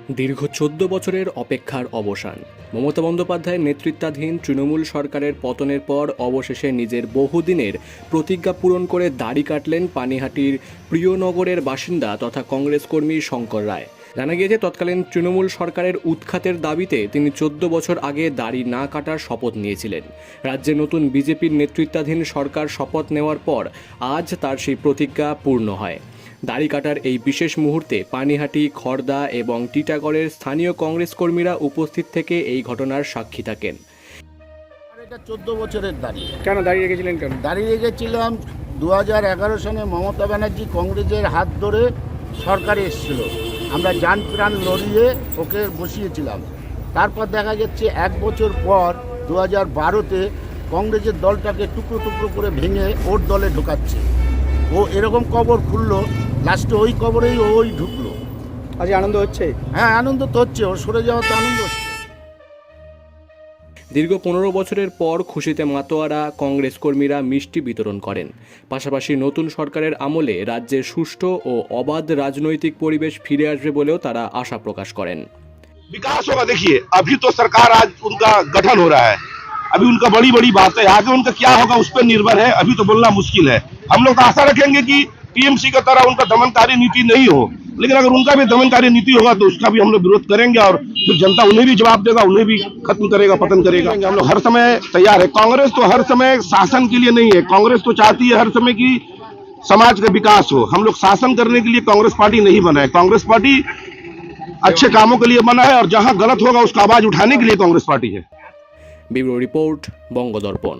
দীর্ঘ ১৪ বছরের অপেক্ষার অবসান। মমতা বন্দ্যোপাধ্যায়ের নেতৃত্বাধীন তৃণমূল সরকারের পতনের পর অবশেষে নিজের বহুদিনের প্রতিজ্ঞা পূরণ করে দাড়ি কাটলেন পানিহাটির প্রিয়নগরের বাসিন্দা তথা কংগ্রেস কর্মী শঙ্কর রায়। জানা গিয়েছে, তৎকালীন তৃণমূল সরকারের উৎখাতের দাবিতে তিনি ১৪ বছর আগে দাড়ি না কাটার শপথ নিয়েছিলেন। রাজ্যে নতুন বিজেপির নেতৃত্বাধীন সরকার শপথ নেওয়ার পর আজ তার সেই প্রতিজ্ঞা পূর্ণ হয়। দাড়ি কাটার এই বিশেষ মুহূর্তে পানিহাটি, খড়দা এবং টিটাগড়ের স্থানীয় কংগ্রেস কর্মীরা উপস্থিত থেকে এই ঘটনার সাক্ষী থাকেন। এটা ১৪ বছরের দাড়ি। কেন দাঁড়িয়ে রেখেছিলেন? কেন দাড়ি রেখেছিলাম? ২০১১ সালে মমতা ব্যানার্জি কংগ্রেসের হাত ধরে সরকারে এসেছিল, আমরা জান প্রাণ লড়িয়ে ওকে বসিয়েছিলাম। তারপর দেখা যাচ্ছে ১ বছর পর ২০১২-তে কংগ্রেসের দলটাকে টুকরো টুকরো করে ভেঙে ওর দলে ঢোকাচ্ছে। ও এরকম কবর খুললো, লাস্টে ওই কবরেই ওই ঢুকলো। আজ আনন্দ হচ্ছে? হ্যাঁ, আনন্দ তো হচ্ছে, ওর সরে যাওয়াতে আনন্দ হচ্ছে। দীর্ঘ ১৫ বছরের পর খুশিতে মাতোয়ারা কংগ্রেস কর্মীরা মিষ্টি বিতরণ করেন। পাশাপাশি নতুন সরকারের আমলে রাজ্যে সুষ্ঠু ও অবাধ রাজনৈতিক পরিবেশ ফিরে আসবে বলেও তারা আশা প্রকাশ করেন। विकास होगा। देखिए, अभी तो सरकार आज उनका गठन हो रहा है, अभी उनका बड़ी बड़ी बात है, आगे उनका क्या होगा उस पर निर्भर है, अभी तो बोलना मुश्किल है। हम लोग तो आशा रखेंगे कि टीएमसी की तरह उनका दमनकारी नीति नहीं हो, लेकिन अगर उनका भी दमनकारी नीति होगा तो उसका भी हम लोग विरोध करेंगे और फिर जनता उन्हें भी जवाब देगा, उन्हें भी खत्म करेगा, पतन करेगा। हम लोग हर समय तैयार है। कांग्रेस तो हर समय शासन के लिए नहीं है, कांग्रेस तो चाहती है हर समय की समाज का विकास हो। हम लोग शासन करने के लिए कांग्रेस पार्टी नहीं बना है, कांग्रेस पार्टी अच्छे कामों के लिए बना है और जहां गलत होगा उसका आवाज उठाने के लिए कांग्रेस पार्टी है। Bureau report, বঙ্গদর্পণ।